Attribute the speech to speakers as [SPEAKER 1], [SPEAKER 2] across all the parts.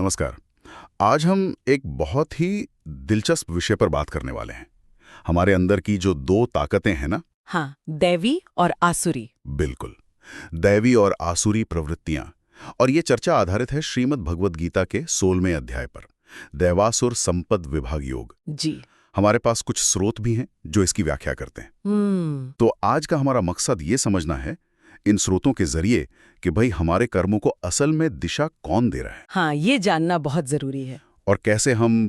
[SPEAKER 1] नमस्कार। आज हम एक बहुत ही दिलचस्प विषय पर बात करने वाले हैं। हमारे अंदर की जो दो ताकतें हैं ना।
[SPEAKER 2] हाँ, दैवी और आसुरी।
[SPEAKER 1] बिल्कुल, दैवी और आसुरी प्रवृत्तियां। और ये चर्चा आधारित है श्रीमद् भगवद गीता के 16वें अध्याय पर, दैवासुर संपद विभाग योग।
[SPEAKER 2] जी।
[SPEAKER 1] हमारे पास कुछ स्रोत भी हैं जो इसकी व्याख्या करते हैं। तो आज का हमारा मकसद ये समझना है इन स्रोतों के जरिए कि भाई हमारे कर्मों को असल में दिशा कौन दे रहा है।
[SPEAKER 2] हाँ, ये जानना बहुत जरूरी है।
[SPEAKER 1] और कैसे हम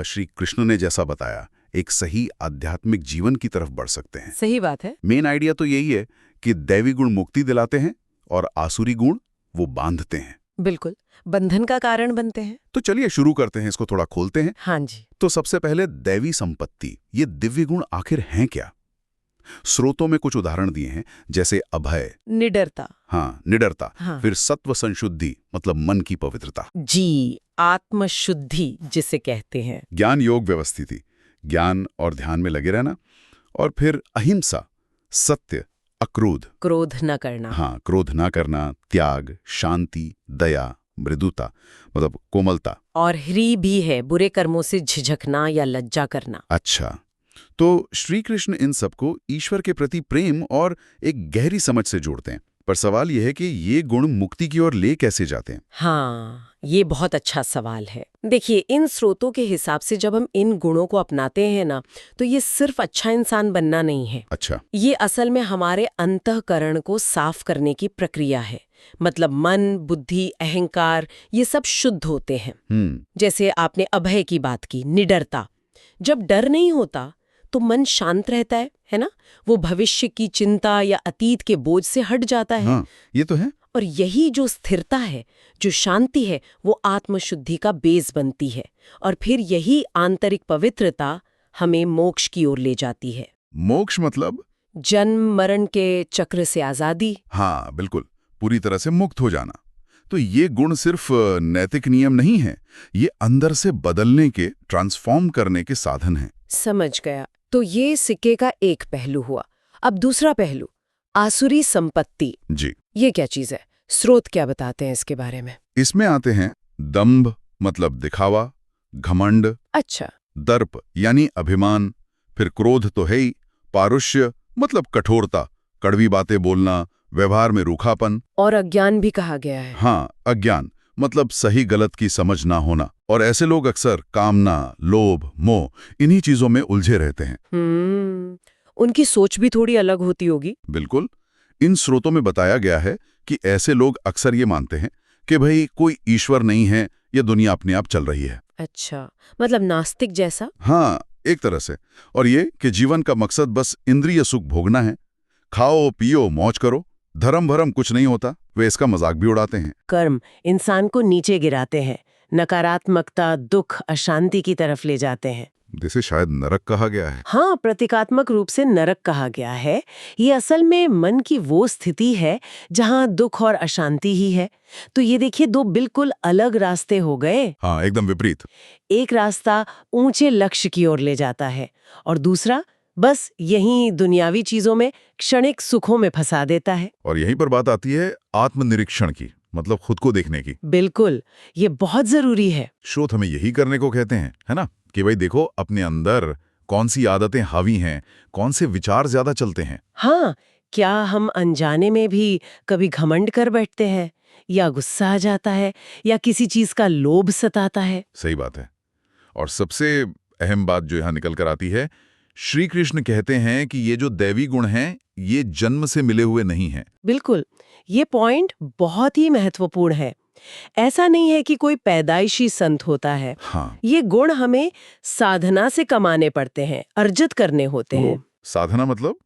[SPEAKER 1] श्री कृष्ण ने जैसा बताया एक सही आध्यात्मिक जीवन की तरफ बढ़ सकते हैं।
[SPEAKER 2] सही बात है।
[SPEAKER 1] मेन आइडिया तो यही है कि दैवी गुण मुक्ति दिलाते हैं और आसुरी गुण वो बांधते हैं।
[SPEAKER 2] बिल्कुल, बंधन का कारण बनते हैं।
[SPEAKER 1] तो चलिए शुरू करते हैं, इसको थोड़ा खोलते हैं।
[SPEAKER 2] हाँ जी।
[SPEAKER 1] तो सबसे पहले दैवी संपत्ति, ये दिव्य गुण आखिर हैं क्या? स्रोतों में कुछ उदाहरण दिए हैं, जैसे अभय,
[SPEAKER 2] निडरता।
[SPEAKER 1] हाँ निडरता,
[SPEAKER 2] हाँ।
[SPEAKER 1] फिर सत्व संशुद्धि मतलब मन की पवित्रता,
[SPEAKER 2] जी, आत्मशुद्धि जिसे कहते हैं।
[SPEAKER 1] ज्ञान योग व्यवस्थिति, ज्ञान और ध्यान में लगे रहना, और फिर अहिंसा, सत्य, अक्रोध,
[SPEAKER 2] क्रोध न करना।
[SPEAKER 1] हाँ क्रोध ना करना, त्याग, शांति, दया, मृदुता मतलब कोमलता।
[SPEAKER 2] और ह्री भी है, बुरे कर्मों से झिझकना या लज्जा करना।
[SPEAKER 1] अच्छा, तो श्री कृष्ण इन सबको ईश्वर के प्रति प्रेम और एक गहरी समझ से जोड़ते हैं। पर सवाल यह है कि ये गुण मुक्ति की ओर ले कैसे जाते हैं?
[SPEAKER 2] हाँ, ये बहुत अच्छा सवाल है। देखिए, इन स्रोतों के हिसाब से जब हम इन गुणों को अपनाते हैं ना, तो ये सिर्फ अच्छा इंसान बनना नहीं है।
[SPEAKER 1] अच्छा।
[SPEAKER 2] ये असल में हमारे अंतःकरण को साफ करने की प्रक्रिया है। मतलब मन, बुद्धि, अहंकार ये सब शुद्ध होते हैं। जैसे आपने अभय की बात की, निडरता। जब डर नहीं होता तो मन शांत रहता है ना? वो भविष्य की चिंता या अतीत के बोझ से हट जाता है।
[SPEAKER 1] हाँ, ये तो है।
[SPEAKER 2] और यही जो स्थिरता है, जो शांति है, वो आत्मशुद्धि का बेस बनती है। और फिर यही आंतरिक पवित्रता हमें मोक्ष की ओर ले जाती है।
[SPEAKER 1] मोक्ष मतलब?
[SPEAKER 2] जन्म मरण के चक्र से आजादी।
[SPEAKER 1] हाँ बिल्कुल, पूरी तरह से मुक्त हो जाना। तो ये गुण सिर्फ नैतिक नियम नहीं है, ये अंदर से बदलने के, ट्रांसफॉर्म करने के साधन हैं।
[SPEAKER 2] समझ गया। तो ये सिक्के का एक पहलू हुआ। अब दूसरा पहलू, आसुरी संपत्ति।
[SPEAKER 1] जी।
[SPEAKER 2] ये क्या चीज है? स्रोत क्या बताते हैं इसके बारे में?
[SPEAKER 1] इसमें आते हैं दंभ मतलब दिखावा, घमंड,
[SPEAKER 2] अच्छा।
[SPEAKER 1] दर्प यानी अभिमान, फिर क्रोध तो है ही, पारुष्य मतलब कठोरता, कड़वी बातें बोलना, व्यवहार में रूखापन,
[SPEAKER 2] और अज्ञान भी कहा गया है।
[SPEAKER 1] हाँ अज्ञान मतलब सही गलत की समझ ना होना। और ऐसे लोग अक्सर कामना, लोभ, मोह इन्हीं चीजों में उलझे रहते हैं।
[SPEAKER 2] उनकी सोच भी थोड़ी अलग होती होगी।
[SPEAKER 1] बिल्कुल, इन स्रोतों में बताया गया है कि ऐसे लोग अक्सर ये मानते हैं कि भाई कोई ईश्वर नहीं है, ये दुनिया अपने आप चल रही है।
[SPEAKER 2] अच्छा, मतलब नास्तिक जैसा।
[SPEAKER 1] हाँ, एक तरह से। और ये कि जीवन का मकसद बस इंद्रिय सुख भोगना है, खाओ पियो मौज करो, धर्म भरम कुछ नहीं होता। वे इसका मजाक भी उड़ाते हैं।
[SPEAKER 2] कर्म इंसान को नीचे गिराते हैं, नकारात्मकता, दुख, अशांति की तरफ ले जाते हैं।
[SPEAKER 1] जिसे शायद नरक कहा गया है।
[SPEAKER 2] हाँ, प्रतीकात्मक रूप से नरक कहा गया है। ये असल में मन की वो स्थिति है जहाँ दुख और अशांति ही है। तो ये देखिए, दो बिल्कुल अलग रास्ते हो गए।
[SPEAKER 1] हाँ, एकदम विपरीत।
[SPEAKER 2] एक रास्ता ऊंचे लक्ष्य की ओर ले जाता है और दूसरा बस यहीं दुनियावी चीजों में, क्षणिक सुखों में फंसा देता है।
[SPEAKER 1] और यहीं पर बात आती है आत्मनिरीक्षण की, मतलब खुद को देखने की।
[SPEAKER 2] बिल्कुल, ये बहुत जरूरी है।
[SPEAKER 1] स्रोत हमें यही करने को कहते हैं, है ना, कि भाई देखो अपने अंदर कौन सी आदतें हावी हैं, कौन से विचार ज्यादा चलते हैं।
[SPEAKER 2] हाँ, क्या हम अनजाने में भी कभी घमंड कर बैठते हैं, या गुस्सा आ जाता है, या किसी चीज का लोभ सताता है?
[SPEAKER 1] सही बात है। और सबसे अहम बात जो यहाँ निकल कर आती है, श्री कृष्ण कहते हैं कि ये जो दैवी गुण हैं, ये जन्म से मिले हुए नहीं हैं।
[SPEAKER 2] बिल्कुल, ये पॉइंट बहुत ही महत्वपूर्ण है। ऐसा नहीं है कि कोई पैदाइशी संत होता है।
[SPEAKER 1] हाँ।
[SPEAKER 2] ये गुण हमें साधना से कमाने पड़ते हैं, अर्जित करने होते हैं।
[SPEAKER 1] साधना मतलब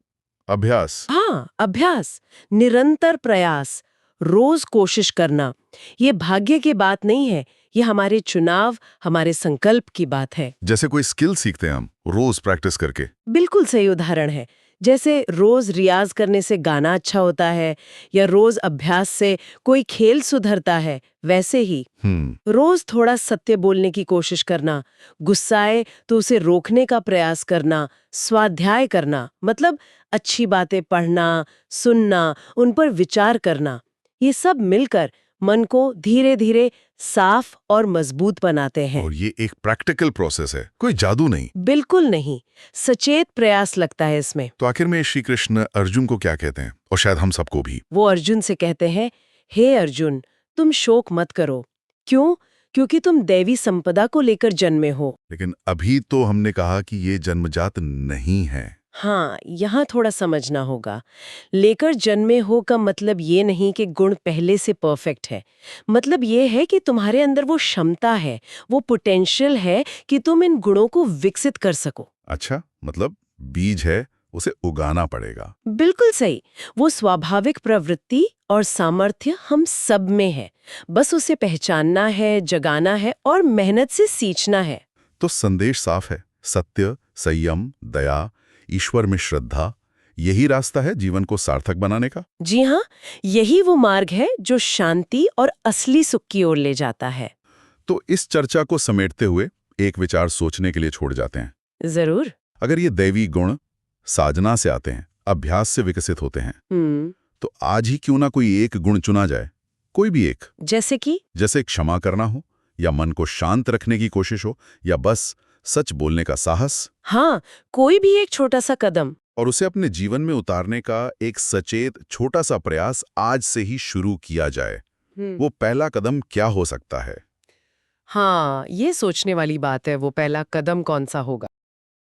[SPEAKER 1] अभ्यास।
[SPEAKER 2] हाँ, अभ्यास, निरंतर प्रयास, रोज कोशिश करना। ये भाग्य की बात नहीं है, ये हमारे चुनाव, हमारे संकल्प की बात है।
[SPEAKER 1] जैसे कोई स्किल सीखते हैं हम रोज प्रैक्टिस करके।
[SPEAKER 2] बिल्कुल सही उदाहरण है। जैसे रोज रियाज करने से गाना अच्छा होता है, या रोज अभ्यास से कोई खेल सुधरता है, वैसे ही रोज थोड़ा सत्य बोलने की कोशिश करना, गुस्साए तो उसे रोकने का प्रयास करना, स्वाध्याय करना मतलब अच्छी बातें पढ़ना, सुनना, उन पर विचार करना, ये सब मिलकर मन को धीरे धीरे साफ और मजबूत बनाते हैं।
[SPEAKER 1] और ये एक प्रैक्टिकल प्रोसेस है, कोई जादू नहीं।
[SPEAKER 2] बिल्कुल नहीं, सचेत प्रयास लगता है इसमें।
[SPEAKER 1] तो आखिर में श्री कृष्ण अर्जुन को क्या कहते हैं, और शायद हम सबको भी?
[SPEAKER 2] वो अर्जुन से कहते हैं, हे अर्जुन, तुम शोक मत करो। क्यों? क्योंकि तुम दैवी संपदा को लेकर जन्मे हो।
[SPEAKER 1] लेकिन अभी तो हमने कहा कि ये जन्मजात नहीं है।
[SPEAKER 2] हाँ, यहाँ थोड़ा समझना होगा। लेकर जन्मे हो का मतलब ये नहीं कि गुण पहले से परफेक्ट है। मतलब ये है कि तुम्हारे अंदर वो क्षमता है, वो पोटेंशियल है कि तुम इन गुणों को विकसित कर सको।
[SPEAKER 1] अच्छा, मतलब बीज है, उसे उगाना पड़ेगा।
[SPEAKER 2] बिल्कुल सही। वो स्वाभाविक प्रवृत्ति और सामर्थ्य हम सब में है, बस उसे पहचानना है, जगाना है और मेहनत से सींचना है।
[SPEAKER 1] तो संदेश साफ है, सत्य, संयम, दया, ईश्वर में श्रद्धा, यही रास्ता है जीवन को सार्थक बनाने का।
[SPEAKER 2] जी हाँ, यही वो मार्ग है जो शांति और असली सुख की ओर ले जाता है।
[SPEAKER 1] तो इस चर्चा को समेटते हुए एक विचार सोचने के लिए छोड़ जाते हैं।
[SPEAKER 2] जरूर।
[SPEAKER 1] अगर ये दैवी गुण साधना से आते हैं, अभ्यास से विकसित होते हैं, तो आज ही क्यों ना कोई एक गुण चुना जाए, कोई भी एक। जैसे क्षमा करना हो, या मन को शांत रखने की कोशिश हो, या बस सच बोलने का साहस।
[SPEAKER 2] हाँ, कोई भी एक छोटा सा कदम।
[SPEAKER 1] और उसे अपने जीवन में उतारने का एक सचेत छोटा सा प्रयास आज से ही शुरू किया जाए। वो पहला कदम क्या हो सकता है?
[SPEAKER 2] हाँ, ये सोचने वाली बात है, वो पहला कदम कौन सा होगा।